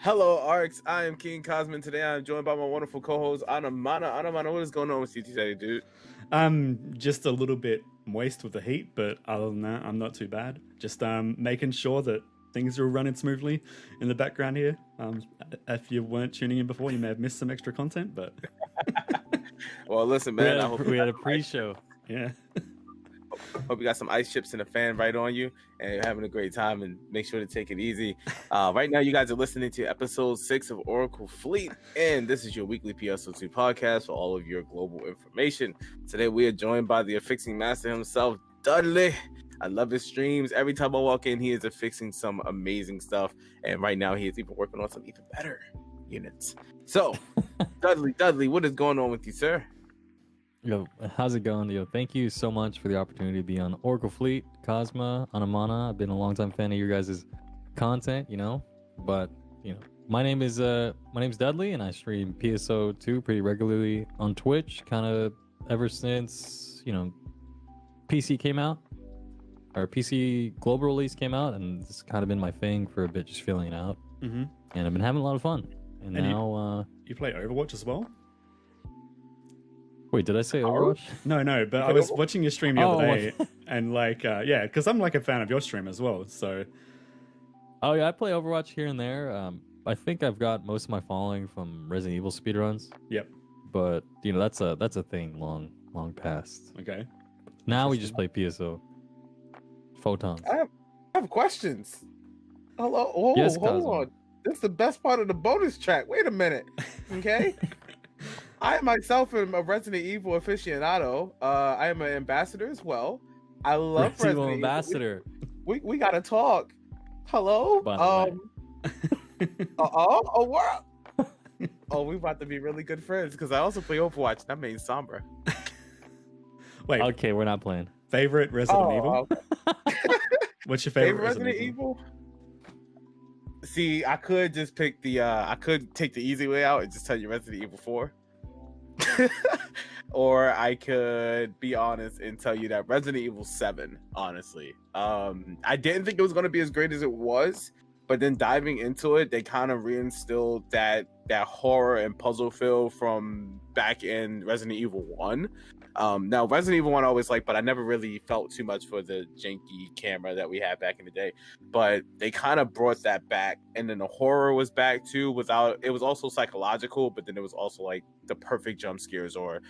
Hello, Arcs. I am XingKazma. Today I'm joined by my wonderful co-host, Anamana. Anamana, what is going on with you today, dude? Just a little bit moist with the heat, but other than that, I'm not too bad. Just making sure that things are running smoothly in the background here. If you weren't tuning in before, you may have missed some extra content, but... Well, listen, man. We had a pre-show. Yeah. Hope you got some ice chips and a fan right on you and you're having a great time, and make sure to take it easy. Right now, you guys are listening to episode 6 of Oracle Fleet, and this is your weekly PSO2 podcast for all of your global information. Today, we are joined by the affixing master himself, Dudley. I love his streams. Every time I walk in, he is affixing some amazing stuff, and right now, he is even working on some even better units. So, Dudley, what is going on with you, sir? Yo, how's it going? Yo, thank you so much for the opportunity to be on Oracle Fleet, Kazma, Anamana. I've been a long time fan of your guys' content, but my name's Dudley, and I stream PSO2 pretty regularly on Twitch, kind of ever since PC came out, or PC global release came out, and it's kind of been my thing for a bit, just filling it out. Mm-hmm. And I've been having a lot of fun. And now you play Overwatch as well? Wait, did I say Overwatch? No, but I was watching your stream the other day, and because I'm like a fan of your stream as well, so... Oh yeah, I play Overwatch here and there. I think I've got most of my following from Resident Evil speedruns. Yep. But, that's a thing long past. Okay. Now we just play PSO. Photons. I have questions. Hello? Oh, yes, hold on. This is the best part of the bonus track. Wait a minute. Okay? I myself am a Resident Evil aficionado. I am an ambassador as well. I love Resident Evil ambassador. We gotta talk. Hello. What? Oh, we about to be really good friends because I also play Overwatch. And I mean Sombra. Wait. Okay, we're not playing. Favorite Resident Evil? Okay. What's your favorite Resident Evil? See, I could just pick I could take the easy way out and just tell you Resident Evil 4. Or I could be honest and tell you that Resident Evil 7, honestly. I didn't think it was going to be as great as it was, but then diving into it, they kind of reinstilled that horror and puzzle feel from back in Resident Evil 1. Now, Resident Evil 1 I always liked, but I never really felt too much for the janky camera that we had back in the day. But they kind of brought that back, and then the horror was back too. It was also psychological, but then it was also like the perfect jump scares, or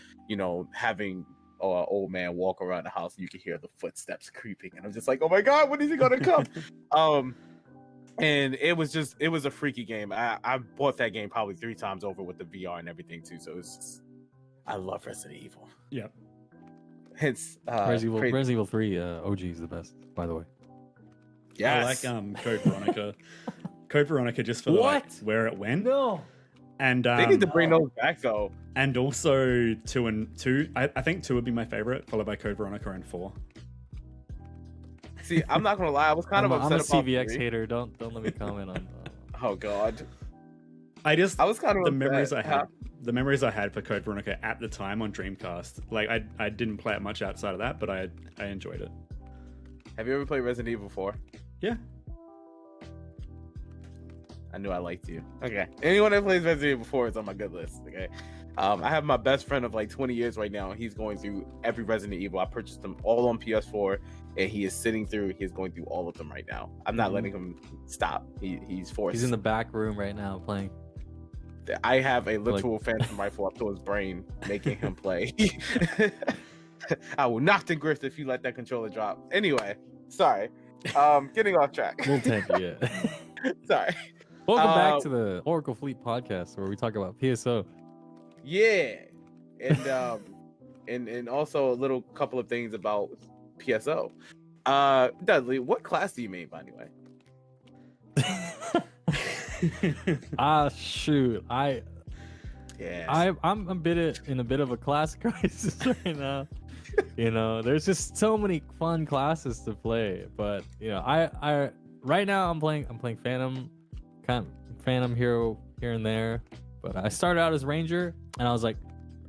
having an old man walk around the house and you can hear the footsteps creeping, and I'm just like, oh my god, when is he gonna come? And it was a freaky game. I bought that game probably 3 times over with the VR and everything too. So it's just, I love Resident Evil. Yeah. It's Resident Evil 3 OG is the best, by the way. Yeah. I like Code Veronica. Code Veronica just for where it went. No. And they need to bring those back though. And also 2 and 2. I think 2 would be my favorite, followed by Code Veronica and 4. See, I'm not gonna lie, I was kind of upset about CVX 3. Hater. Don't let me comment on. Oh God. I was kind of the memories I had for Code Veronica at the time on Dreamcast. Like I didn't play it much outside of that, but I enjoyed it. Have you ever played Resident Evil 4? Yeah. I knew I liked you. Okay. Anyone that plays Resident Evil 4 is on my good list. Okay. I have my best friend of like 20 years right now, and he's going through every Resident Evil. I purchased them all on PS4, and he is sitting through. He's going through all of them right now. I'm not letting him stop. He's forced. He's in the back room right now playing. I have a literal phantom rifle up to his brain, making him play. I will knock the grift if you let that controller drop. Anyway, sorry. Getting off track. We'll take it. Sorry. Welcome back to the Oracle Fleet podcast, where we talk about PSO. Yeah, and also a little couple of things about PSO. Dudley, what class do you main, by the way? Shoot, I'm in a bit of a class crisis right now. There's just so many fun classes to play, but I right now I'm playing Phantom Hero here and there, but I started out as Ranger, and I was like,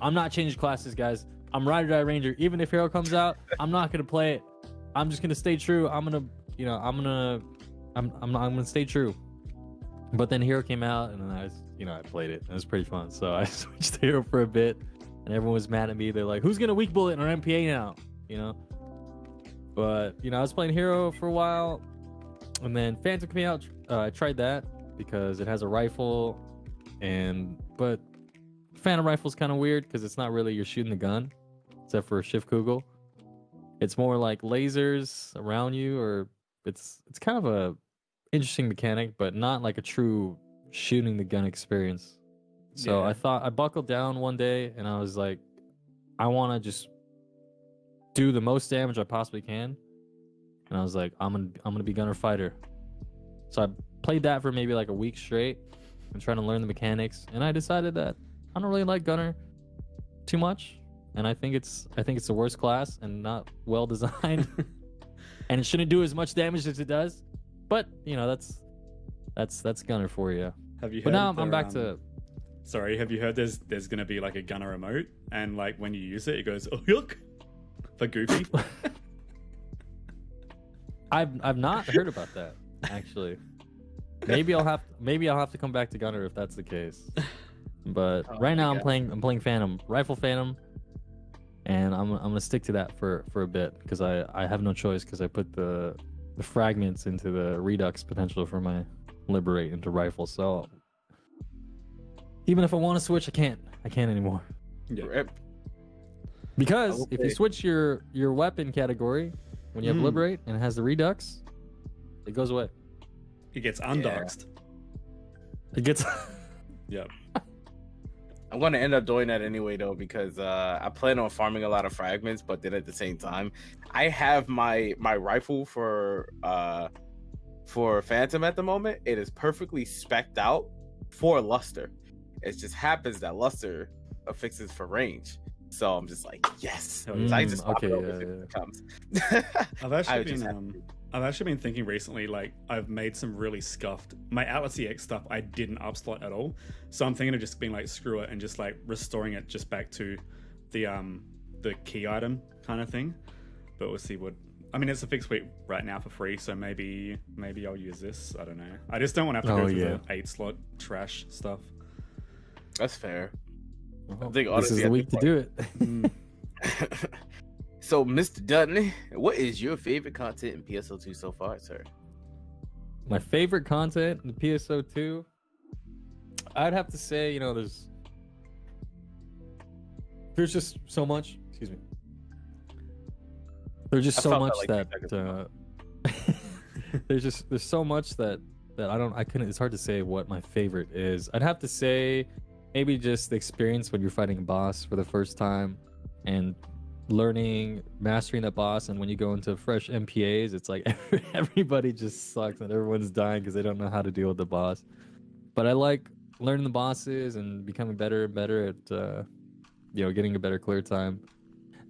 I'm not changing classes, guys. I'm Ride or Die Ranger. Even if Hero comes out, I'm not gonna play it. I'm just gonna stay true. I'm gonna stay true. But then Hero came out, and then I played it. It was pretty fun. So I switched to Hero for a bit, and everyone was mad at me. They're like, "Who's gonna weak bullet in our MPA now?" You know. But I was playing Hero for a while, and then Phantom came out. I tried that because it has a rifle, but Phantom rifle's kind of weird because it's not really you're shooting the gun, except for Schiffkugel. It's more like lasers around you, or it's kind of a interesting mechanic, but not like a true shooting the gun experience. So Yeah. I thought I buckled down one day, and I was like, I want to just do the most damage I possibly can, and I was like, I'm gonna be Gunner Fighter. So I played that for maybe like a week straight and trying to learn the mechanics, and I decided that I don't really like Gunner too much, and I think it's the worst class and not well designed, and it shouldn't do as much damage as it does. But that's Gunner for you. Have you heard? But now I'm back to. Sorry, have you heard there's gonna be like a Gunner emote, and like when you use it, it goes oh yuck for Goofy. I've not heard about that actually. Maybe I'll have to come back to Gunner if that's the case. But right now I'm playing Phantom, Rifle Phantom, and I'm gonna stick to that for a bit because I have no choice because I put the fragments into the Redux potential for my Liberate into Rifle. So even if I want to switch, I can't anymore. Yeah. Because if you switch your weapon category when you have Liberate and it has the Redux, it goes away. It gets undoxed. It gets. Yep. I'm gonna end up doing that anyway though, because I plan on farming a lot of fragments, but then at the same time, I have my rifle for Phantom at the moment. It is perfectly spec'd out for Luster. It just happens that Luster affixes for range. So I'm just like, yes. I just swap it over as it comes. I've actually been thinking recently, like I've made some really scuffed. My Atlas EX stuff I didn't upslot at all, so I'm thinking of just being like screw it and just like restoring it just back to the key item kind of thing. But we'll see what. I mean, it's a fixed weight right now for free, so maybe I'll use this. I don't know. I just don't want to have to go through the 8-slot trash stuff. That's fair. I think this is the week to do it. So, Mr. Dudley, what is your favorite content in PSO2 so far, sir? My favorite content in PSO2, I'd have to say, there's just so much. Excuse me. There's just so much that there's so much that I couldn't. It's hard to say what my favorite is. I'd have to say maybe just the experience when you're fighting a boss for the first time and mastering that boss, and when you go into fresh MPAs, it's like everybody just sucks and everyone's dying because they don't know how to deal with the boss. But I like learning the bosses and becoming better and better at getting a better clear time.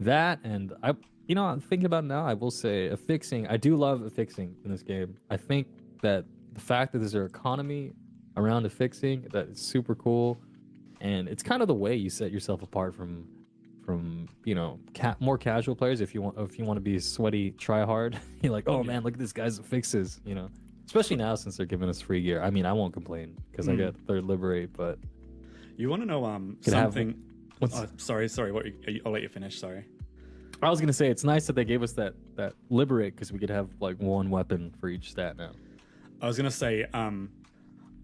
That, and I'm thinking about it now, I will say affixing. I do love affixing in this game. I think that the fact that there's an economy around affixing that is super cool, and it's kind of the way you set yourself apart from more casual players. If you want to be sweaty try hard, you're like, oh man, look at this guy's affixes, especially now since they're giving us free gear. I mean, I won't complain because I get third Liberate. But you want to know something? Sorry, I'll let you finish. Sorry, I was gonna say it's nice that they gave us that Liberate because we could have like one weapon for each stat now. I was gonna say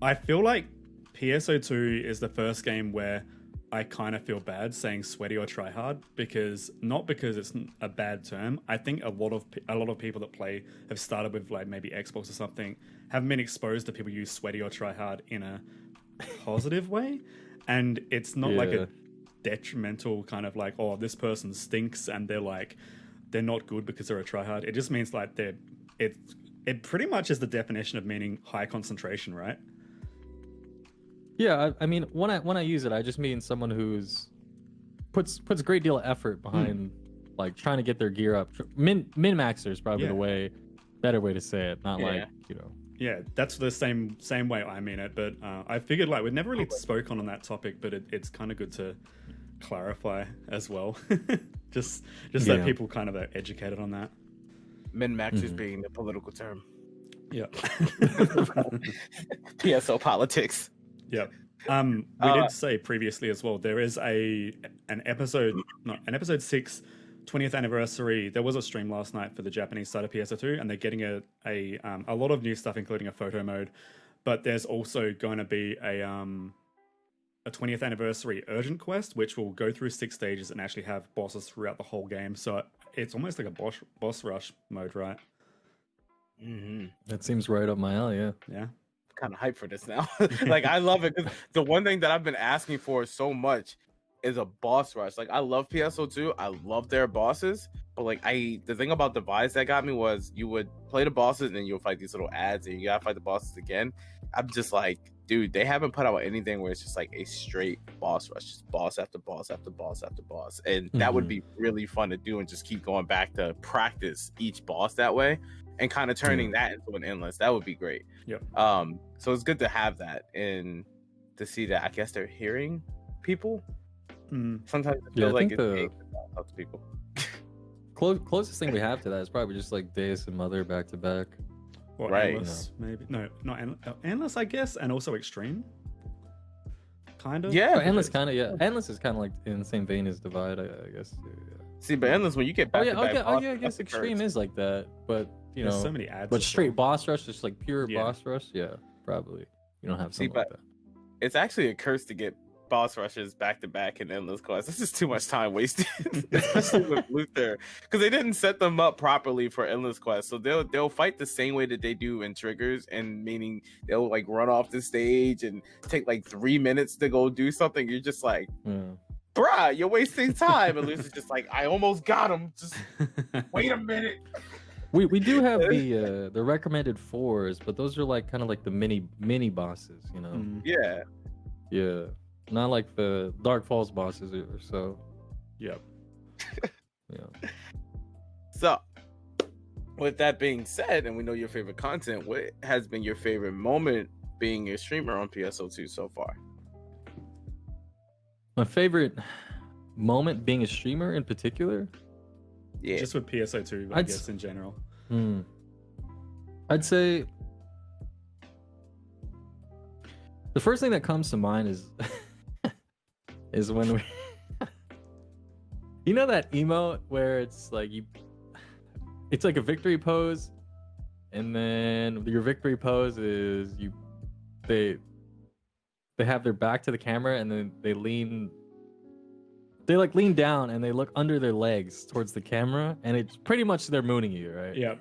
I feel like PSO2 is the first game where I kind of feel bad saying sweaty or try hard, because it's a bad term. I think a lot of people that play have started with like maybe Xbox or something, haven't been exposed to people use sweaty or try hard in a positive way, and it's not like a detrimental kind of like, oh, this person stinks and they're not good because they're a try hard. It just means like it pretty much is the definition of meaning high concentration, right? Yeah, I mean, when I use it, I just mean someone who's puts a great deal of effort behind like trying to get their gear up. Min-maxer is probably the better way to say it. Not like. Yeah, that's the same way I mean it. But I figured like we've never really spoken on that topic, but it's kind of good to clarify as well, just so people kind of are educated on that. Min-maxers being the political term. Yeah. PSO politics. Yeah. We did say previously as well, there is an episode 6 20th anniversary. There was a stream last night for the Japanese side of PSO2, and they're getting a lot of new stuff, including a photo mode. But there's also going to be a 20th anniversary urgent quest, which will go through 6 stages and actually have bosses throughout the whole game. So it's almost like a boss rush mode, right? Mm-hmm. That seems right up my alley. Yeah. Yeah. Kind of hyped for this now. Like, I love it because the one thing that I've been asking for so much is a boss rush. Like, I love PSO2. I love their bosses, but like, the thing about Device that got me was you would play the bosses and then you'll fight these little ads and you gotta fight the bosses again. I'm just like, dude, they haven't put out anything where it's just like a straight boss rush, just boss after boss after boss after boss, and that would be really fun to do and just keep going back to practice each boss that way and kind of turning that into an endless. That would be great. Yep. So it's good to have that and to see that. I guess they're hearing people. Sometimes it feels like it's to talk to people. Closest thing we have to that is probably just like Deus and Mother back to back. Or right. Endless, maybe. No, not Endless, I guess, and also Extreme. Kind of. Yeah. Endless kind of, yeah. Endless is kind of like in the same vein as Divide, I guess. Yeah. See, but Endless, when you get back to back. I guess Extreme is like that, but you know, there's so many ads. But straight boss rush, just like pure boss rush, yeah, probably. You don't have something like that. It's actually a curse to get boss rushes back to back in Endless Quest. This is too much time wasted, especially with Luther, because they didn't set them up properly for Endless Quest. So they'll fight the same way that they do in Triggers, and meaning they'll like run off the stage and take like 3 minutes to go do something. You're just like, bruh, you're wasting time. And Luther's just like, I almost got him. Just wait a minute. We do have the recommended 4s, but those are like kind of like the mini bosses, you know. Yeah. Not like the Dark Falls bosses or so. Yep. Yeah. So, with that being said, and we know your favorite content, what has been your favorite moment being a streamer on PSO2 so far? My favorite moment being a streamer in particular? Yeah. Just with PSO2, I guess, in general. I'd say the first thing that comes to mind is when we you know that emote where it's like it's like a victory pose, and then your victory pose is they have their back to the camera, and then they lean down and they look under their legs towards the camera, and it's pretty much they're mooning you, right? Yeah.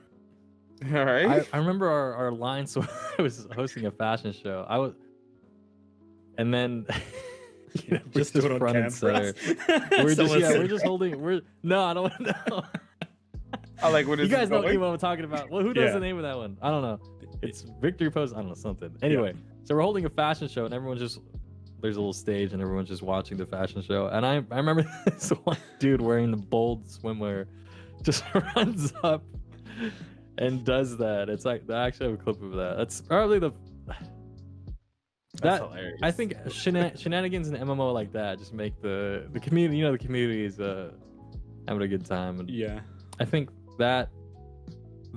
All right. I remember our line, so I was hosting a fashion show. And then you know, just do it on camera. We're just holding. No, I don't know. I like what you guys know what I'm talking about. Well, who knows the name of that one? I don't know. It's victory pose. I don't know, something. Anyway, so we're holding a fashion show, and there's a little stage, and everyone's just watching the fashion show. And I remember this one dude wearing the bold swimwear just runs up and does that. It's like, I actually have a clip of that. That's probably That's hilarious. I think shenanigans in MMO like that just make the community, you know, the community is having a good time. And yeah, I think that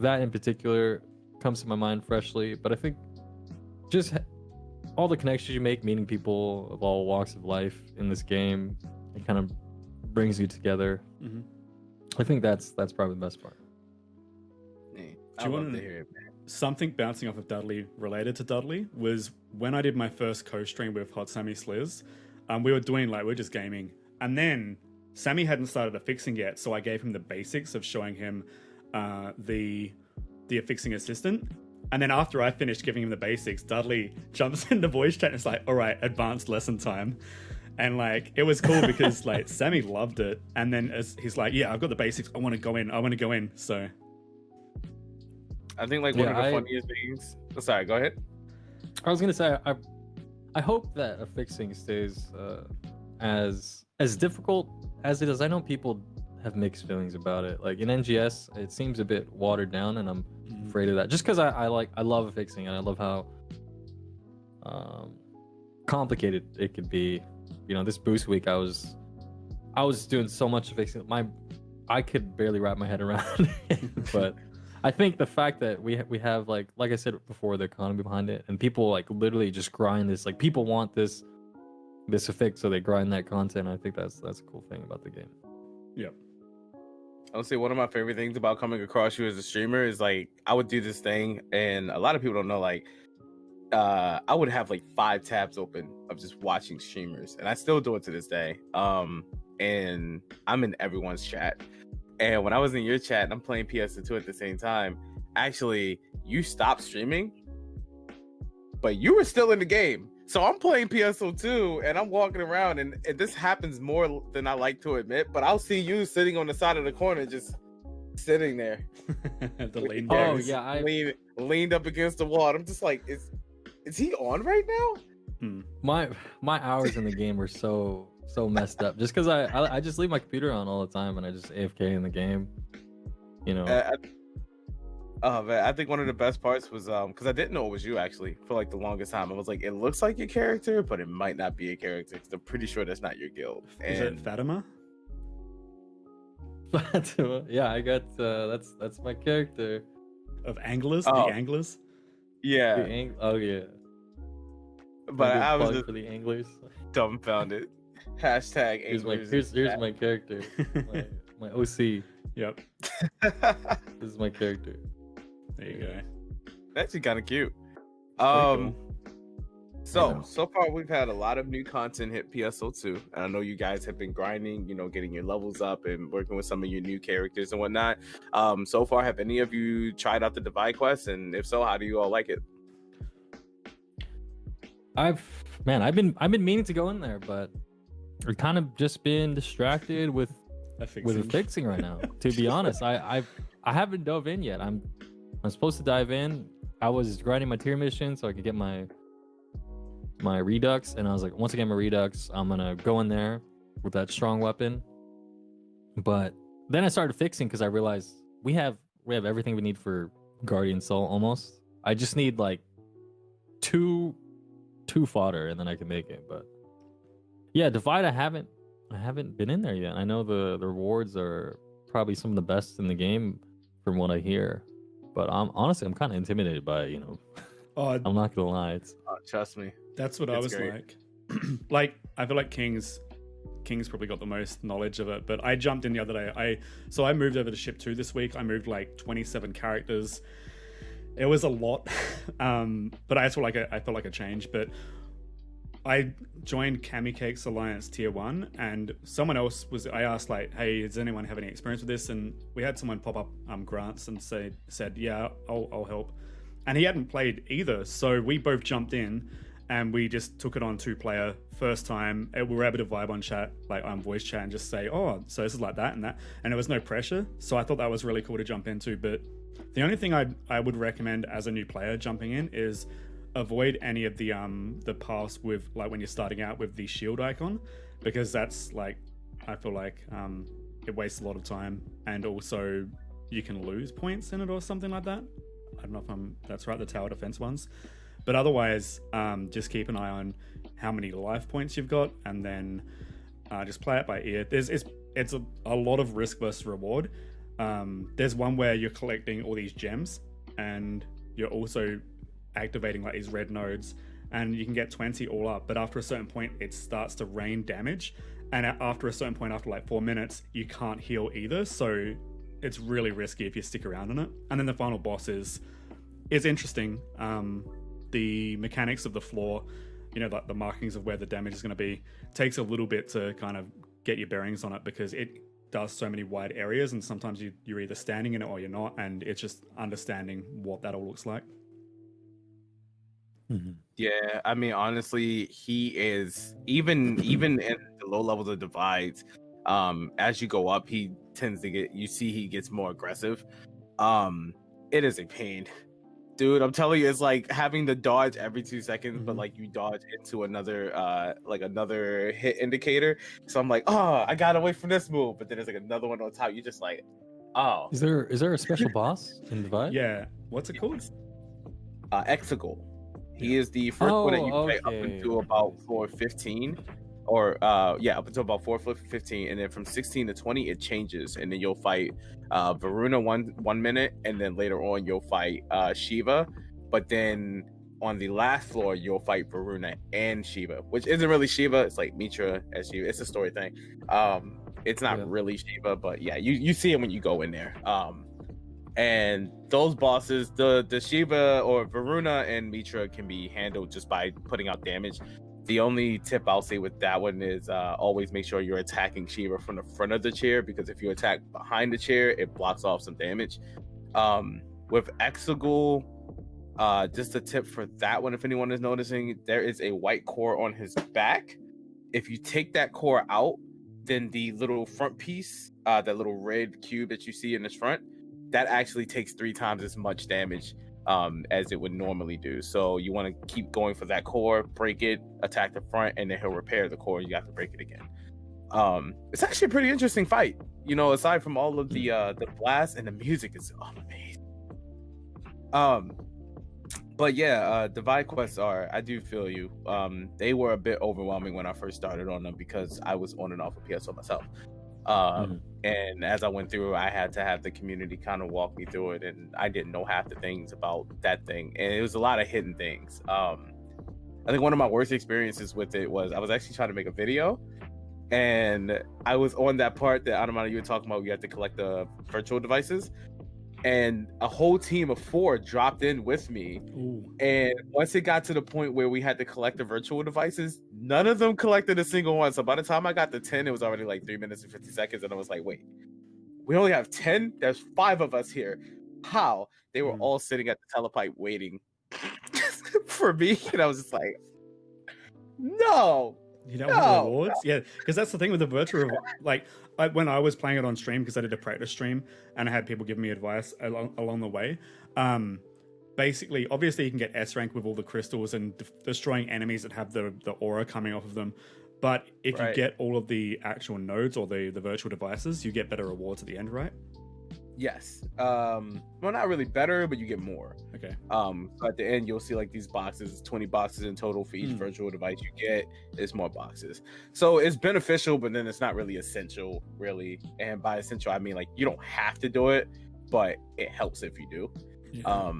in particular comes to my mind freshly. But I think just all the connections you make, meeting people of all walks of life in this game, it kind of brings you together. I think that's probably the best part. Do you want to hear it, man? Something bouncing off of Dudley related to Dudley was when I did my first co-stream with Hot Sammy Sliz. We were just gaming, and then Sammy hadn't started affixing yet, so I gave him the basics of showing him the affixing assistant. And then after I finished giving him the basics, Dudley jumps into voice chat and it's like, all right, advanced lesson time. And like, it was cool because like Sammy loved it. And then he's like, yeah, I've got the basics. I want to go in. So I think like one of the funniest things. Sorry, go ahead. I was gonna say I hope that affixing stays as difficult as it is. I know people have mixed feelings about it. Like in NGS, it seems a bit watered down, and I'm afraid of that. Just because I love affixing, and I love how complicated it could be. You know, this boost week I was doing so much affixing. I could barely wrap my head around it, but I think the fact that we have like I said before, the economy behind it, and people like literally just grind this. Like people want this effect, so they grind that content. I think that's a cool thing about the game. Yep. I'll say one of my favorite things about coming across you as a streamer is like I would do this thing, and a lot of people don't know, like I would have like 5 tabs open of just watching streamers, and I still do it to this day. And I'm in everyone's chat. And when I was in your chat and I'm playing PS2 at the same time, actually you stopped streaming, but you were still in the game. So I'm playing PSO2 and I'm walking around, and this happens more than I like to admit, but I'll see you sitting on the side of the corner, just sitting there. Oh yeah, I leaned up against the wall. I'm just like, is he on right now? My hours in the game were so messed up just because I just leave my computer on all the time and I just AFK in the game, you know. Oh man, I think one of the best parts was because I didn't know it was you actually for like the longest time. I was like, it looks like your character, but it might not be a character because I'm pretty sure that's not your guild. Is it Fatima? Fatima, yeah, I got that's my character Of Anglers, Oh. the Anglers. Yeah, oh yeah, but I was plug just for the anglers. dumbfounded. Hashtag Here's my anglers. here's my character, my OC. Yep. This is my character. There you go. That's actually kind of cute. Pretty So far we've had a lot of new content hit PSO2, and I know you guys have been grinding, getting your levels up and working with some of your new characters and whatnot. So far, have any of you tried out the Divide Quest, and if so, how do you all like it? I've been meaning to go in there, but I've kind of just been distracted with affixing right now. To be honest, I haven't dove in yet. I'm supposed to dive in. I was grinding my tier mission so I could get my Redux, and I was like, once I get my Redux, I'm gonna go in there with that strong weapon. But then I started fixing because I realized we have everything we need for Guardian Soul almost. I just need like two fodder and then I can make it. But yeah, Divide, I haven't been in there yet. I know the rewards are probably some of the best in the game from what I hear, but I'm kind of intimidated by it, Oh, I'm not gonna lie. Trust me. that's what I It's was great. like. Like, I feel like King's probably got the most knowledge of it, but I jumped in the other day. I moved over to Ship 2 this week. I moved like 27 characters. It was a lot, but I felt like a change. But I joined Cami Cake's Alliance Tier 1, and someone else I asked like, hey, does anyone have any experience with this? And we had someone pop up Grants and said, yeah, I'll help. And he hadn't played either, so we both jumped in and we just took it on 2-player first time. We were able to vibe on chat, like voice chat, and just say, oh, so this is like that and that, and there was no pressure. So I thought that was really cool to jump into. But the only thing I would recommend as a new player jumping in is avoid any of the paths with, like, when you're starting out with the shield icon, because that's like, I feel like it wastes a lot of time, and also you can lose points in it or something like that. I don't know if that's right, the tower defense ones. But otherwise, just keep an eye on how many life points you've got, and then just play it by ear. It's a lot of risk versus reward. There's one where you're collecting all these gems, and you're also activating like these red nodes, and you can get 20 all up. But after a certain point, it starts to rain damage, and after a certain point, after like 4 minutes, you can't heal either. So it's really risky if you stick around on it. And then the final boss is interesting. The mechanics of the floor, like the markings of where the damage is going to be, takes a little bit to kind of get your bearings on it, because it does so many wide areas, and sometimes you're either standing in it or you're not, and it's just understanding what that all looks like. Mm-hmm. Yeah, I mean, honestly, he is even in the low levels of divides. As you go up, he tends to he gets more aggressive. It is a pain, dude. I'm telling you, it's like having to dodge every 2 seconds, but like you dodge into another hit indicator. So I'm like, oh, I got away from this move, but then there's like another one on top. You just like, oh. Is there a special boss in Divide? Yeah, what's it called? Exegol. He is the first one that you play up okay. into about floor 15 up until about 4:15, and then from 16 to 20 it changes, and then you'll fight Varuna 1 minute, and then later on you'll fight Shiva, but then on the last floor you'll fight Varuna and Shiva, which isn't really Shiva, it's like Mitra as Shiva. It's a story thing. It's not really Shiva, but yeah, you see it when you go in there. And those bosses, the Shiva or Varuna and Mitra, can be handled just by putting out damage. The only tip I'll say with that one is always make sure you're attacking Shiva from the front of the chair, because if you attack behind the chair, it blocks off some damage. With Exegul, just a tip for that one, if anyone is noticing, there is a white core on his back. If you take that core out, then the little front piece, that little red cube that you see in his front, that actually takes 3 times as much damage as it would normally do. So you want to keep going for that core, break it, attack the front, and then he'll repair the core. You have to break it again. It's actually a pretty interesting fight, you know, aside from all of the blast, and the music is amazing. But yeah, Divide quests I do feel you. They were a bit overwhelming when I first started on them, because I was on and off of PSO myself. And as I went through, I had to have the community kind of walk me through it, and I didn't know half the things about that thing, and it was a lot of hidden things. I think one of my worst experiences with it was I was actually trying to make a video, and I was on that part that Anamana, you were talking about, you have to collect the virtual devices, and a whole team of 4 dropped in with me. Ooh. And once it got to the point where we had to collect the virtual devices, none of them collected a single one. So by the time I got to 10, it was already like 3 minutes and 50 seconds, and I was like, wait, we only have 10? There's 5 of us here. How? They were all sitting at the telepipe waiting for me, and I was just like, no. You don't want rewards? Yeah, because that's the thing with the virtual. Like, when I was playing it on stream, because I did a practice stream, and I had people give me advice along the way. Basically, obviously, you can get S rank with all the crystals and destroying enemies that have the aura coming off of them. But if you get all of the actual nodes or the virtual devices, you get better rewards at the end, right? Yes. Well, not really better, but you get more. Okay. So at the end, you'll see like these boxes, 20 boxes in total for each virtual device you get. It's more boxes. So it's beneficial, but then it's not really essential, really. And by essential, I mean like you don't have to do it, but it helps if you do. Yeah.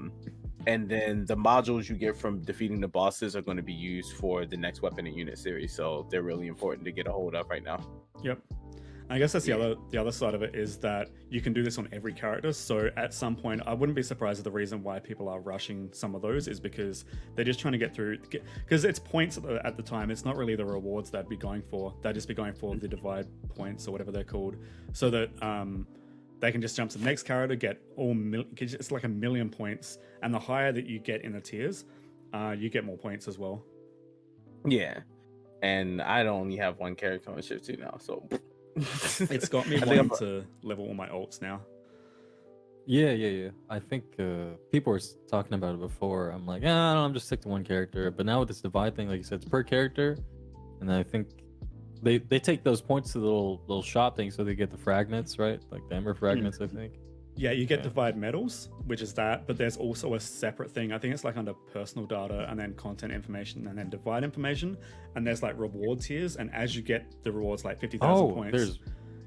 And then the modules you get from defeating the bosses are going to be used for the next weapon and unit series. So they're really important to get a hold of right now. Yep. I guess that's the other side of it, is that you can do this on every character. So at some point, I wouldn't be surprised if the reason why people are rushing some of those is because they're just trying to get through. Because it's points at the time. It's not really the rewards they'd be going for. They'd just be going for the divide points or whatever they're called, so that they can just jump to the next character, get it's like 1 million points, and the higher that you get in the tiers, you get more points as well. Yeah, and I only have 1 character on Shift 2 now, so. It's got me wanting to level all my ults now. Yeah. I think people were talking about it before. I'm like, I'm just stick to 1 character. But now with this divide thing, like you said, it's per character, and I think they take those points to the little shop thing, so they get the fragments, right? Like the ember fragments, I think. Yeah, you get divide medals, which is that, but there's also a separate thing. I think it's like under personal data, and then content information, and then divide information, and there's like reward tiers, and as you get the rewards, like 50,000 points,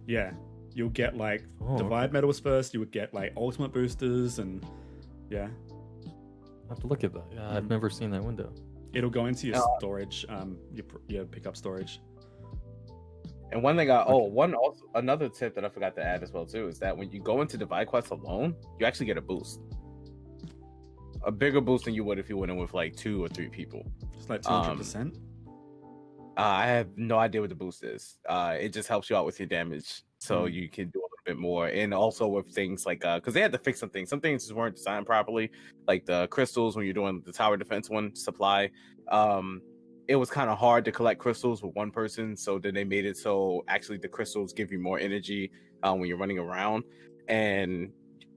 you'll get like divide medals first, you would get like ultimate boosters, and I have to look at that. Yeah, I've never seen that window. It'll go into your storage, your pickup storage. And one thing another tip that I forgot to add as well too is that when you go into Divide Quests alone, you actually get a boost. A bigger boost than you would if you went in with like 2 or 3 people. It's like 200%. I have no idea what the boost is. It just helps you out with your damage, so you can do a little bit more. And also with things like because they had to fix some things. Some things just weren't designed properly, like the crystals when you're doing the tower defense supply. It was kind of hard to collect crystals with 1 person, so then they made it so actually the crystals give you more energy when you're running around. And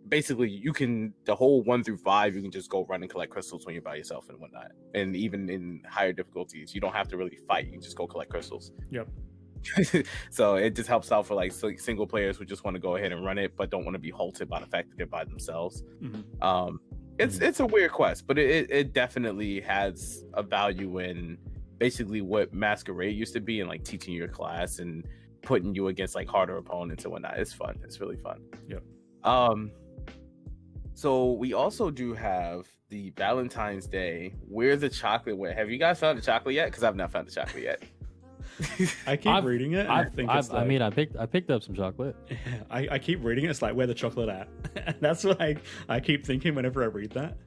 basically you can, the whole 1 through 5, you can just go run and collect crystals when you're by yourself and whatnot. And even in higher difficulties, you don't have to really fight, you can just go collect crystals. Yep. So it just helps out for like single players who just want to go ahead and run it but don't want to be halted by the fact that they're by themselves. It's a weird quest, but it definitely has a value in basically what Masquerade used to be, and like teaching your class and putting you against like harder opponents and whatnot. It's fun. It's really fun. Yep. So we also do have the Valentine's Day. Where the chocolate went? Have you guys found the chocolate yet? Because I've not found the chocolate yet. I keep reading it. I picked up some chocolate. Yeah, I keep reading it. It's like, where the chocolate at? That's what I keep thinking whenever I read that.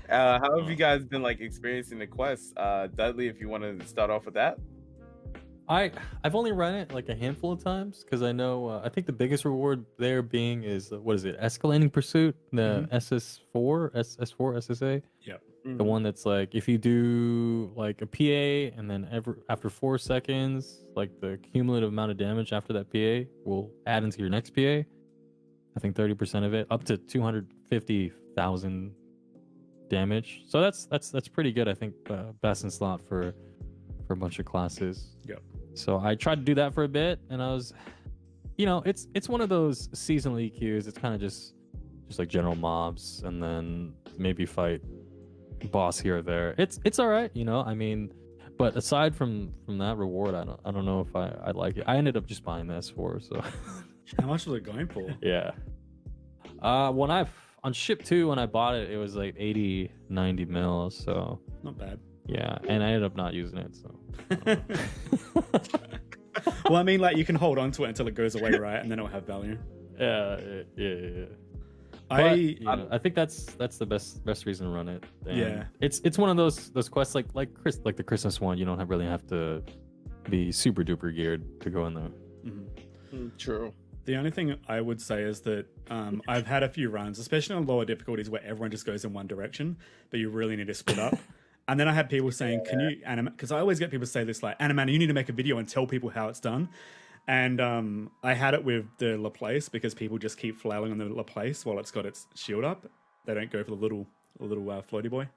How have you guys been like experiencing the quest? Dudley, if you want to start off with that. I've only run it like a handful of times because I know I think the biggest reward there being is what is it? Escalating Pursuit, the SS4, SS4, SSA. Yep. The one that's like if you do like a PA and then after 4 seconds, like the cumulative amount of damage after that PA will add into your next PA. I think 30% of it, up to 250,000 damage. So that's pretty good. I think best in slot for a bunch of classes. Yep. So I tried to do that for a bit, and I was, it's one of those seasonal EQs. It's kind of just like general mobs, and then maybe fight boss here or there. It's all right, I mean, but aside from that reward, I don't know if I like it. I ended up just buying the S4. So how much was it going for? Yeah. On ship 2 when I bought it, it was like 80-90 mil. So not bad. Yeah, and I ended up not using it. So. Well, I mean, like you can hold on to it until it goes away, right? And then it'll have value. Yeah. I think that's the best reason to run it. And yeah, it's one of those quests like the Christmas one. You don't really have to be super duper geared to go in there. True. The only thing I would say is that I've had a few runs, especially on lower difficulties, where everyone just goes in one direction, but you really need to split up. And then I had people saying, "Can you animate?" Because I always get people say this, like, "Anamana, you need to make a video and tell people how it's done." And I had it with the Laplace because people just keep flailing on the Laplace while it's got its shield up. They don't go for the little floaty boy.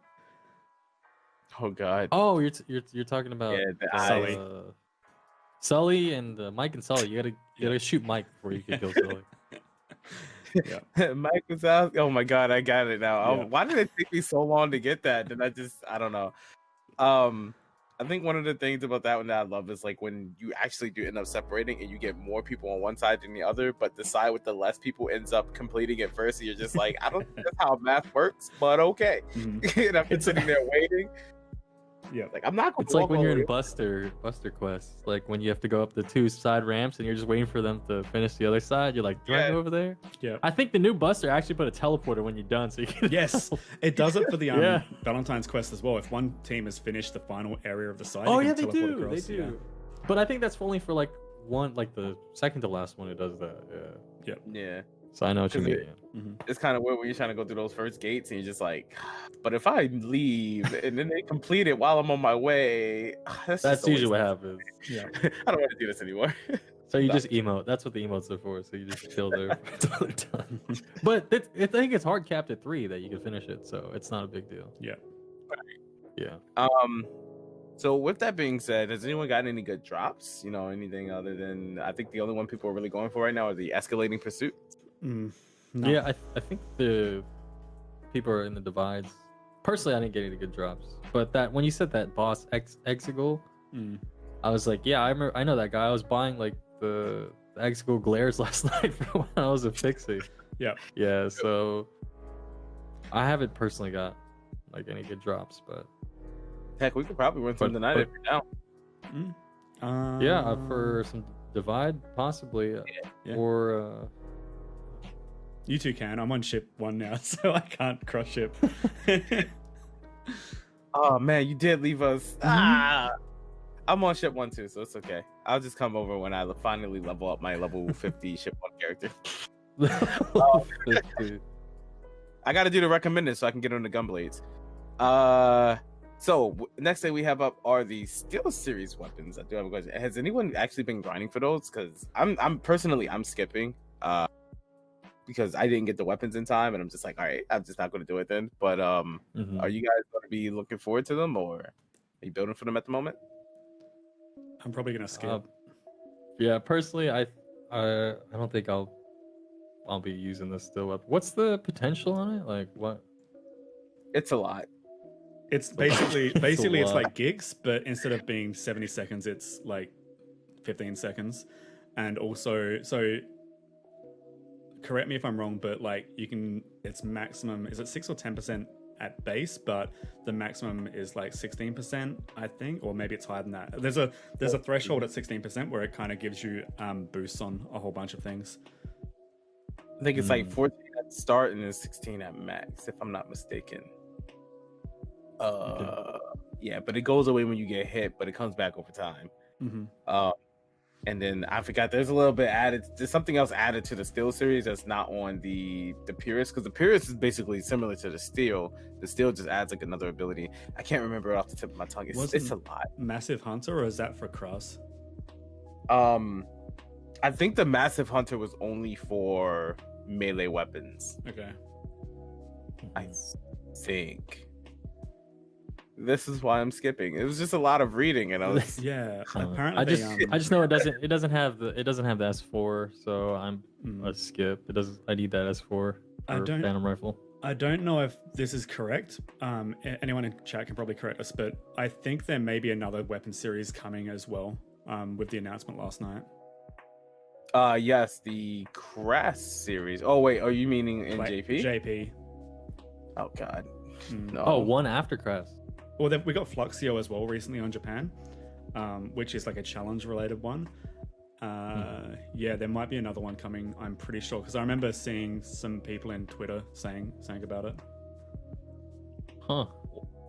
Oh God! Oh, you're talking about Sully. Sully and Mike and Sully. You gotta shoot Mike before you can kill Sully. Yeah. Mike was out. Oh my God, I got it now. Yeah. Why did it take me so long to get that? Then I don't know. I think one of the things about that one that I love is like when you actually do end up separating and you get more people on one side than the other, but the side with the less people ends up completing it first. And you're just like, I don't think that's how math works, but okay. And I've been sitting there waiting. Yeah, like I'm not. It's like when you're in Buster Quest, like when you have to go up the 2 side ramps and you're just waiting for them to finish the other side. You're like, do I go over there? Yeah. I think the new Buster actually put a teleporter when you're done, so you can. Yes, it does it for the Valentine's quest as well. If one team has finished the final area of the side, they teleport do. Across. They do. Yeah. But I think that's only for like one, like the second to last one. It does that. Yeah. Yeah. So I know what you mean. It's kind of weird when you're trying to go through those first gates and you're just like, but if I leave and then they complete it while I'm on my way, that's usually what happens. Yeah, I don't want to do this anymore. So you just emote. That's what the emotes are for. So you just chill there until they're done. But I think it's hard capped at 3 that you can finish it, so it's not a big deal. Yeah. Yeah. So with that being said, has anyone got any good drops? Anything other than I think the only one people are really going for right now are the escalating pursuit. No. Yeah, I think the people are in the divides. Personally, I didn't get any good drops, but that when you said that boss Exegol, I was like, yeah, I know that guy. I was buying like the Exegol glares last night when I was affixing. Yeah. So I haven't personally got like any good drops, but heck, we could probably run some tonight if you're down. Yeah, for some divide possibly, or. You two can. I'm on ship 1 now, so I can't cross ship. Oh man, you did leave us. I'm on ship 1 too, so it's okay. I'll just come over when I finally level up my level 50 ship 1 character. 50. I got to do the recommended so I can get on the gunblades. So next thing we have up are the Steel Series weapons. I do have a question. Has anyone actually been grinding for those? Because I'm personally skipping. Because I didn't get the weapons in time, and I'm just like, all right, I'm just not going to do it then. But are you guys going to be looking forward to them, or are you building for them at the moment? I'm probably going to skip. Yeah, personally, I don't think I'll be using this still weapon. What's the potential on it? Like what? It's a lot. It's basically it's lot. like gigs, but instead of being 70 seconds, it's like 15 seconds. And also, so correct me if I'm wrong, but like it's maximum, is it 6 or 10% at base, but the maximum is like 16%, I think, or maybe it's higher than that. There's a threshold at 16% where it kind of gives you boosts on a whole bunch of things. I think it's like 14 at the start and then 16 at max, if I'm not mistaken. Yeah, but it goes away when you get hit, but it comes back over time. And then I forgot there's a little bit added. There's something else added to the Steel series that's not on the Purist, because the Purist is basically similar to the Steel. The Steel just adds like another ability. I can't remember it off the tip of my tongue. It's a lot. Massive Hunter, or is that for Cross? I think the Massive Hunter was only for melee weapons. Okay. I think. This is why I'm skipping. It was just a lot of reading, and I was apparently I just know it doesn't have the S4, so I'm a skip. I need that S4 for Phantom Rifle. I don't know if this is correct. Anyone in chat can probably correct us, but I think there may be another weapon series coming as well, with the announcement last night. Yes, the Crest series. Oh wait, are you meaning in JP? JP. Oh god. No. Oh, one after Crest. Well, we got Fluxio as well recently on Japan, which is like a challenge related one. Yeah, there might be another one coming, I'm pretty sure, because I remember seeing some people in Twitter saying about it. Huh.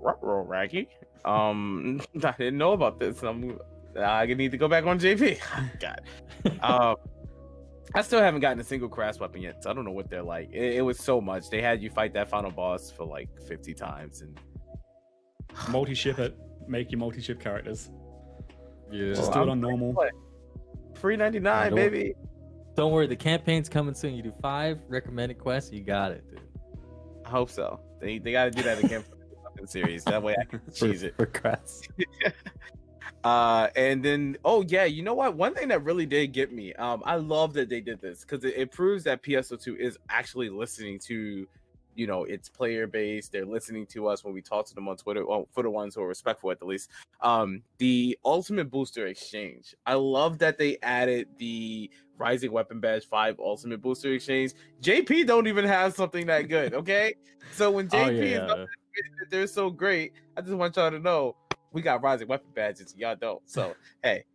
Raggy. I didn't know about this. I need to go back on JP. God. I still haven't gotten a single crash weapon yet, so I don't know what they're like. It was so much. They had you fight that final boss for like 50 times and multi-ship it. Make your multi-ship characters. Yeah. Just do it on normal. Free 99, baby. Don't worry, the campaign's coming soon. You do 5 recommended quests, you got it, dude. I hope so. They got to do that again for the weapon series. That way I can cheese it. For quests. And then, oh yeah, you know what? One thing that really did get me, I love that they did this because it proves that PSO2 is actually listening to, its player base. They're listening to us when we talk to them on Twitter. Well, for the ones who are respectful, at least. The Ultimate Booster Exchange. I love that they added the Rising Weapon Badge 5 Ultimate Booster Exchange. JP don't even have something that good. Okay, so when JP is up that they're so great, I just want y'all to know. We got Rising Weapon Badges, y'all don't. So, hey,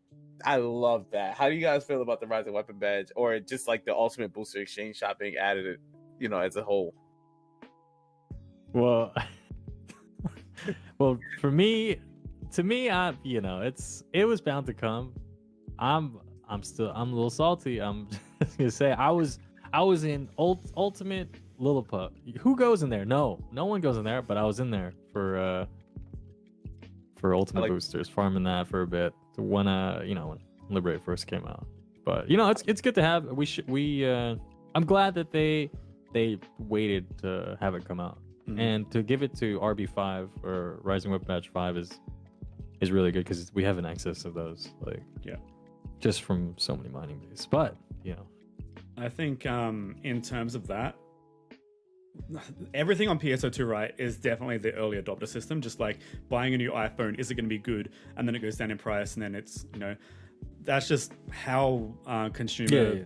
I love that. How do you guys feel about the Rising Weapon Badge, or just like the Ultimate Booster Exchange shop being added, as a whole? Well, to me, it was bound to come. I'm a little salty. I'm just gonna say I was in Ultimate Lilliput. Who goes in there? No one goes in there. But I was in there for Ultimate Boosters, farming that for a bit when Liberate first came out. But it's good to have. I'm glad that they waited to have it come out, and to give it to RB5 or Rising Weapon Badge 5 is really good because we have an excess of those, just from so many mining days. But I think in terms of that, everything on PSO2, right, is definitely the early adopter system. Just like buying a new iPhone, is it going to be good? And then it goes down in price, and then it's that's just how consumer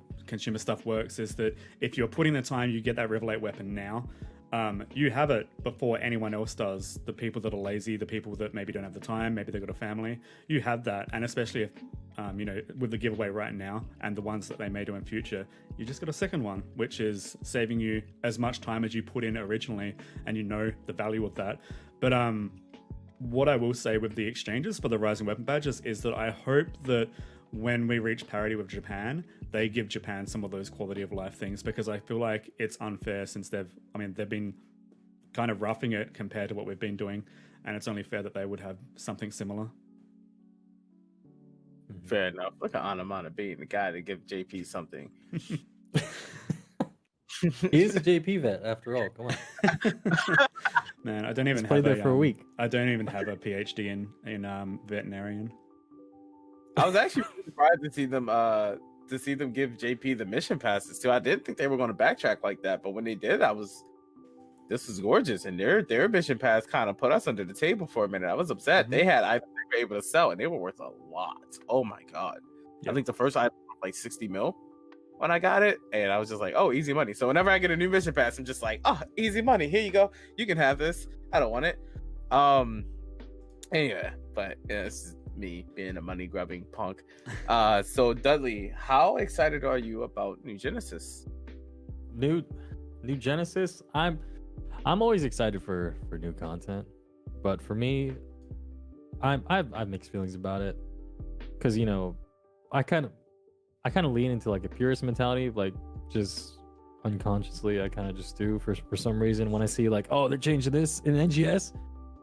stuff works. Is that if you're putting the time, you get that Revelate weapon now. You have it before anyone else does. The people that are lazy, the people that maybe don't have the time, maybe they've got a family, you have that. And especially if, with the giveaway right now and the ones that they may do in future, you just got a second one, which is saving you as much time as you put in originally, and the value of that. But what I will say with the exchanges for the Rising Weapon Badges is that I hope that when we reach parity with Japan, they give Japan some of those quality of life things, because I feel like it's unfair since they've been kind of roughing it compared to what we've been doing, and it's only fair that they would have something similar. Fair enough. Look at Anamana being the guy to give JP something. He's a JP vet after all. Come on. Man, I don't even have there for a week. I don't even have a PhD in veterinarian. I was actually really surprised to see them give JP the mission passes too. I didn't think they were going to backtrack like that, but when they did, I was this is gorgeous, and their mission pass kind of put us under the table for a minute. I was upset. They had items they were able to sell, and they were worth a lot. Oh my god! I think the first item was like 60 mil when I got it, and I was just like, oh, easy money. So whenever I get a new mission pass, I'm just like, oh, easy money. Here you go. You can have this. I don't want it. Anyway, but yeah, this is me being a money grubbing punk. So Dudley, how excited are you about New Genesis? New Genesis? I'm always excited for new content, but for me, I have mixed feelings about it, because you know, I kind of lean into like a purist mentality, like just unconsciously I kind of just do for some reason when I see like, oh, they're changing this in NGS,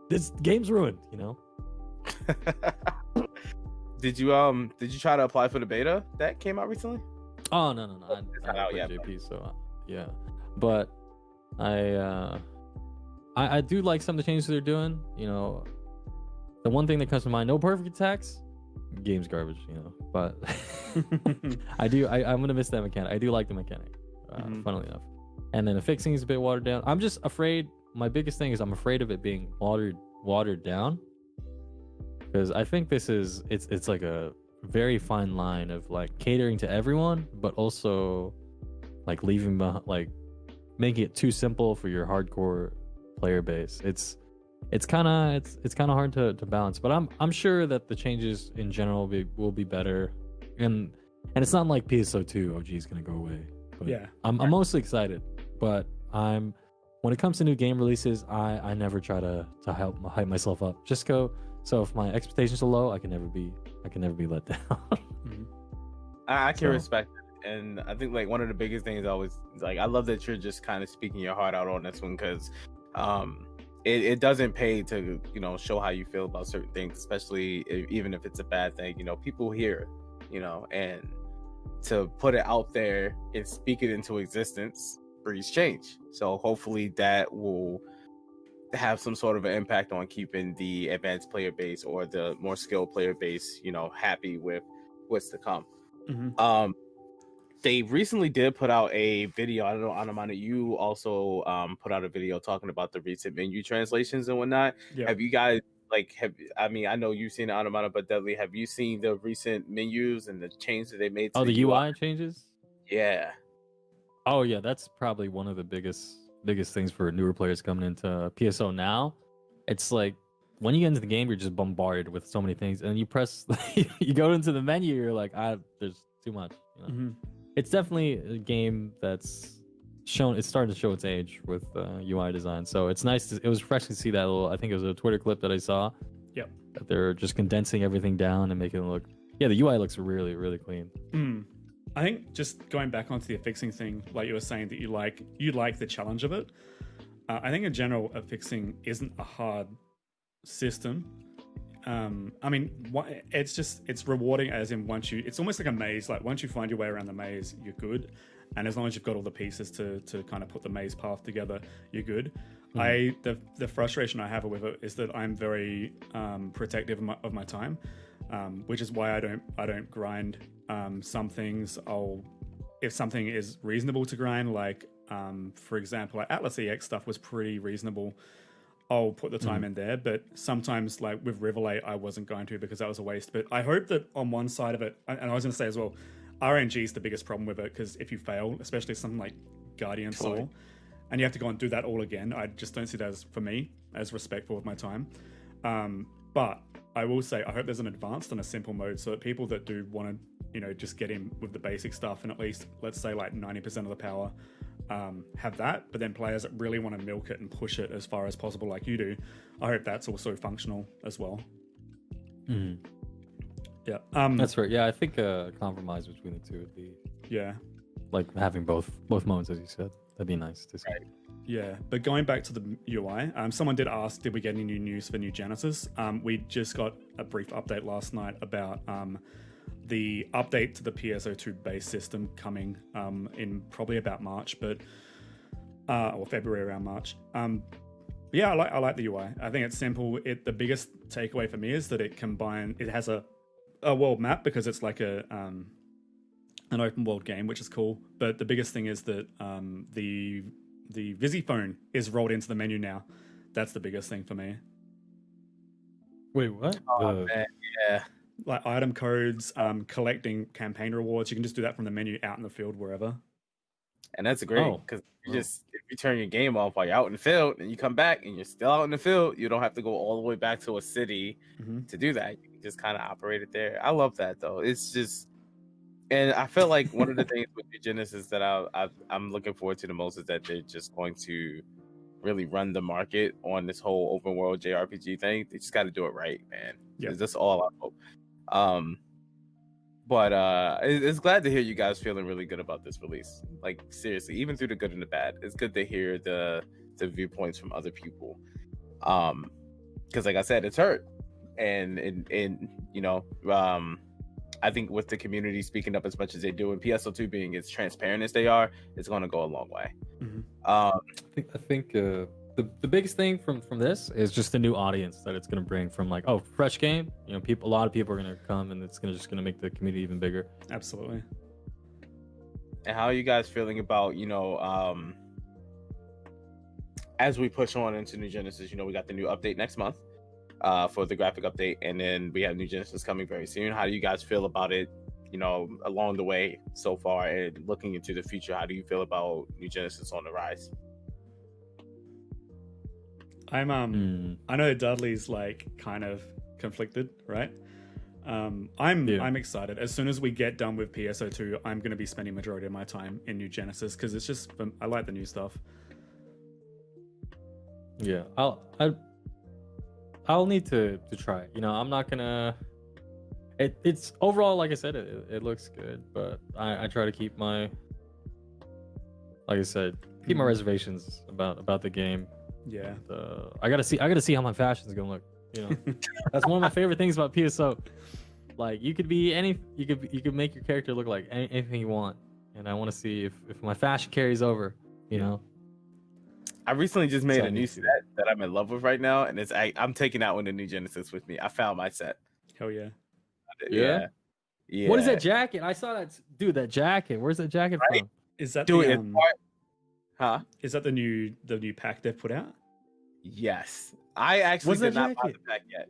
this game's ruined, you know. Did you try to apply for the beta that came out recently? Oh no, I out yet, JP, so yeah, but I do like some of the changes they're doing. You know, the one thing that comes to mind, no perfect attacks, game's garbage, you know, but I'm gonna miss that mechanic. I do like the mechanic, funnily enough. And then affixing is a bit watered down. I'm just afraid, my biggest thing is I'm afraid of it being watered down, because I think it's like a very fine line of like catering to everyone, but also like leaving behind, like making it too simple for your hardcore player base. It's kind of hard to balance, but I'm sure that the changes in general will be better, and it's not like PSO2 OG is gonna go away. But Yeah, I'm mostly excited, but when it comes to new game releases, I never try to hype myself up. Just go. So if my expectations are low, I can never be let down. I can respect it, and I think like one of the biggest things always, like, I love that you're just kind of speaking your heart out on this one, because it doesn't pay to, you know, show how you feel about certain things, especially even if it's a bad thing. You know, people hear, you know, and to put it out there and speak it into existence breeds change. So hopefully that will have some sort of an impact on keeping the advanced player base or the more skilled player base, you know, happy with what's to come. They recently did put out a video. I don't know, Anamana, you also put out a video talking about the recent menu translations and whatnot. Have you guys I know you've seen Anamana, but Dudley, have you seen the recent menus and the change that they made to the UI changes? Yeah. Oh yeah, that's probably one of the biggest things for newer players coming into PSO now. It's like when you get into the game, you're just bombarded with so many things, and you press, you go into the menu, you're like, there's too much. You know? It's definitely a game that's it's starting to show its age with UI design. So it's nice. It was refreshing to see that little. I think it was a Twitter clip that I saw. Yep. That they're just condensing everything down and making it look. Yeah, the UI looks really, really clean. I think just going back onto the affixing thing, like you were saying that you like the challenge of it. I think in general, affixing isn't a hard system. I mean, it's rewarding, as in it's almost like a maze. Like once you find your way around the maze, you're good, and as long as you've got all the pieces to kind of put the maze path together, you're good. The frustration I have with it is that I'm very protective of my time, which is why I don't grind some things. If something is reasonable to grind, like for example, like Atlas EX stuff was pretty reasonable, I'll put the time in there. But sometimes, like with Riverlate, I wasn't going to, because that was a waste. But I hope that on one side of it, and I was going to say as well, RNG is the biggest problem with it, because if you fail, especially something like Guardian Soul, and you have to go and do that all again, I just don't see that as, for me, as respectful of my time. But I will say, I hope there's an advanced and a simple mode, so that people that do want to, you know, just get in with the basic stuff and at least, let's say, like 90% of the power, have that. But then players that really want to milk it and push it as far as possible, like you do, I hope that's also functional as well. Yeah, that's right. Yeah, I think a compromise between the two would be like having both modes, as you said. That'd be nice to see. Yeah, but going back to the UI, someone did ask, did we get any new news for New Genesis? We just got a brief update last night about the update to the PSO2 base system coming in probably about March, or February, around March. Yeah, I like the UI. I think it's simple. The biggest takeaway for me is that it has a world map, because it's like an open world game, which is cool. But the biggest thing is that the the Visiphone is rolled into the menu now. That's the biggest thing for me. Wait, what? Oh, man, yeah. Like item codes, collecting campaign rewards. You can just do that from the menu out in the field, wherever. And that's great because if you turn your game off while you're out in the field and you come back and you're still out in the field, you don't have to go all the way back to a city to do that. You can just kind of operate it there. I love that though. It's just, and I feel like one of the things with New Genesis that I'm looking forward to the most is that they're just going to really run the market on this whole open world JRPG thing. They just got to do it right, man. Yeah, that's all I hope. But it's glad to hear you guys feeling really good about this release. Like seriously, even through the good and the bad, it's good to hear the viewpoints from other people. Because like I said, it's hurt, and you know, I think with the community speaking up as much as they do, and PSO2 being as transparent as they are, it's going to go a long way. I think the biggest thing from this is just the new audience that it's going to bring from like, oh, fresh game. You know, a lot of people are going to come, and it's just going to make the community even bigger. Absolutely. And how are you guys feeling about, you know, as we push on into New Genesis? You know, we got the new update next month for the graphic update, and then we have New Genesis coming very soon. How do you guys feel about it, you know, along the way so far, and looking into the future? How do you feel about New Genesis on the rise? I know Dudley's like kind of conflicted, right? I'm excited. As soon as we get done with PSO2, I'm going to be spending majority of my time in New Genesis because it's just I like the new stuff. Yeah, I'll need to try it. You know, I'm not gonna. It's overall, like I said, it looks good, but I try to keep my, like I said, keep my reservations about the game. Yeah. I gotta see how my fashion's gonna look. You know, that's one of my favorite things about PSO. Like you could make your character look like anything you want, and I want to see if my fashion carries over. You know. I recently just made a new set that I'm in love with right now, and I'm taking that one to New Genesis with me. I found my set. Hell yeah. Yeah. What is that jacket? I saw that, dude. That jacket. Where's that jacket from? Is that Huh? Is that the new pack they've put out? Yes. I actually did not buy the pack yet.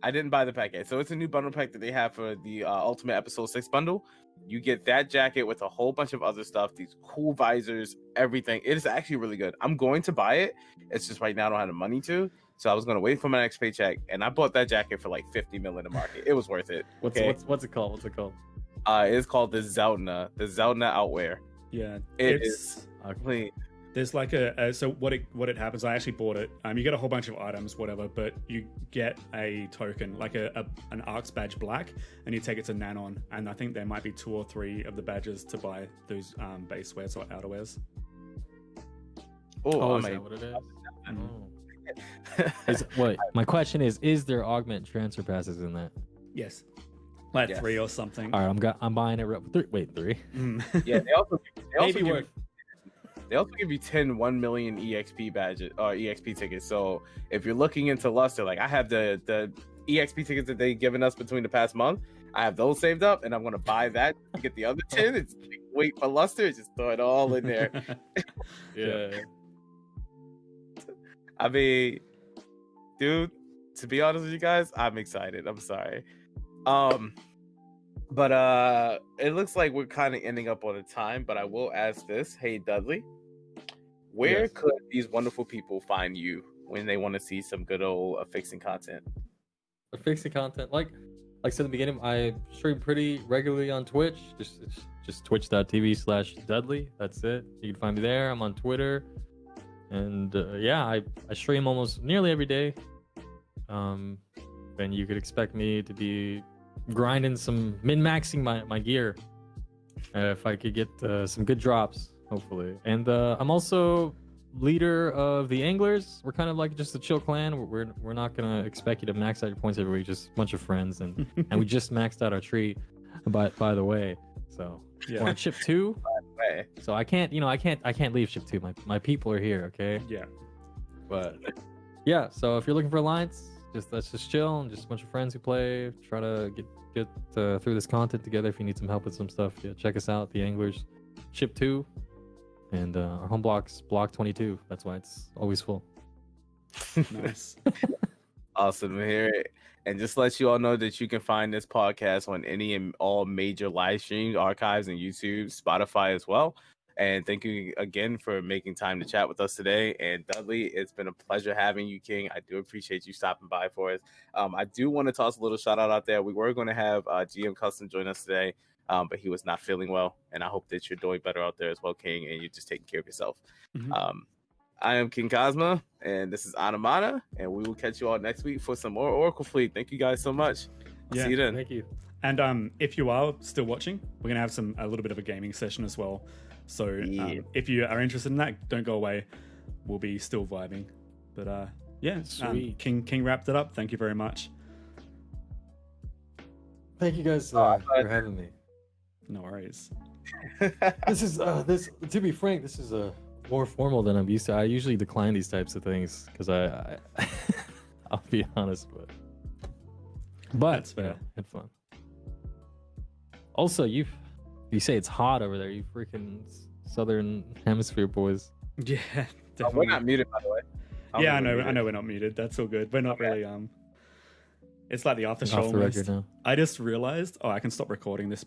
I didn't buy the pack yet. So it's a new bundle pack that they have for the Ultimate Episode 6 bundle. You get that jacket with a whole bunch of other stuff, these cool visors, everything. It is actually really good. I'm going to buy it. It's just right now I don't have the money to. So I was going to wait for my next paycheck, and I bought that jacket for like $50 million in the market. It was worth it. What's it called? It's called the Zelda outwear. Yeah. It is clean. There's like so what it happens, I actually bought it. You get a whole bunch of items, whatever, but you get a token, like an Arcs badge black, and you take it to Nanon, and I think there might be 2 or 3 of the badges to buy those base wears or outerwears. Is that what it is? Wait, my question is there augment transfer passes in that? Yes. Like 3 or something. All right, I'm buying it. 3. Yeah, they also give you 10 1 million EXP badges or EXP tickets. So if you're looking into Luster, like I have the EXP tickets that they've given us between the past month, I have those saved up, and I'm gonna buy that to get the other 10. It's like, wait for Luster, just throw it all in there. Yeah. I mean, dude, to be honest with you guys, I'm excited. I'm sorry. But it looks like we're kind of ending up on a time, but I will ask this. Hey, Dudley, where could these wonderful people find you when they want to see some good old affixing content? Affixing content, like I said in the beginning, I stream pretty regularly on Twitch. Just twitch.tv/Dudley. That's it. You can find me there. I'm on Twitter. And I stream almost nearly every day. And you could expect me to be grinding min-maxing my gear if I could get some good drops, hopefully. And I'm also leader of the Anglers. We're kind of like just a chill clan. We're not gonna expect you to max out your points every week. Just a bunch of friends, and we just maxed out our tree. By the way, so we're on ship 2. So I can't leave ship 2. My people are here, okay? Yeah. But yeah, so if you're looking for alliance, let's just chill and just a bunch of friends who play. Try to get through this content together. If you need some help with some stuff, check us out, the Anglers, ship 2. and our home block's block 22. That's why it's always full. Nice. Awesome to hear it. And just let you all know that you can find this podcast on any and all major live streams, archives, and YouTube, Spotify as well. And thank you again for making time to chat with us today. And Dudley, it's been a pleasure having you, King. I do appreciate you stopping by for us. I do want to toss a little shout out there. We were going to have GM Custom join us today, but he was not feeling well. And I hope that you're doing better out there as well, King, and you're just taking care of yourself. Mhm. I am XingKazma, and this is Anamana, and we will catch you all next week for some more Oracle Fleet. Thank you guys so much. Yeah. See you then. Thank you. And if you are still watching, we're gonna have a little bit of a gaming session as well. So Yeah. if you are interested in that, don't go away. We'll be still vibing. But yeah, Sweet. King wrapped it up. Thank you very much. Thank you guys Oh, for having me. No worries. This is this. To be frank, this is more formal than I'm used to. I usually decline these types of things because I I'll be honest, but That's fair. had fun. Also, you say it's hot over there. You freaking Southern Hemisphere boys. Yeah, We're definitely. not muted, by the way. Yeah, I think know. we're I muted. know we're not muted. That's all good. We're not Okay. really. It's like the after show Off the almost. record now. I just realized. Oh, I can stop recording this bit.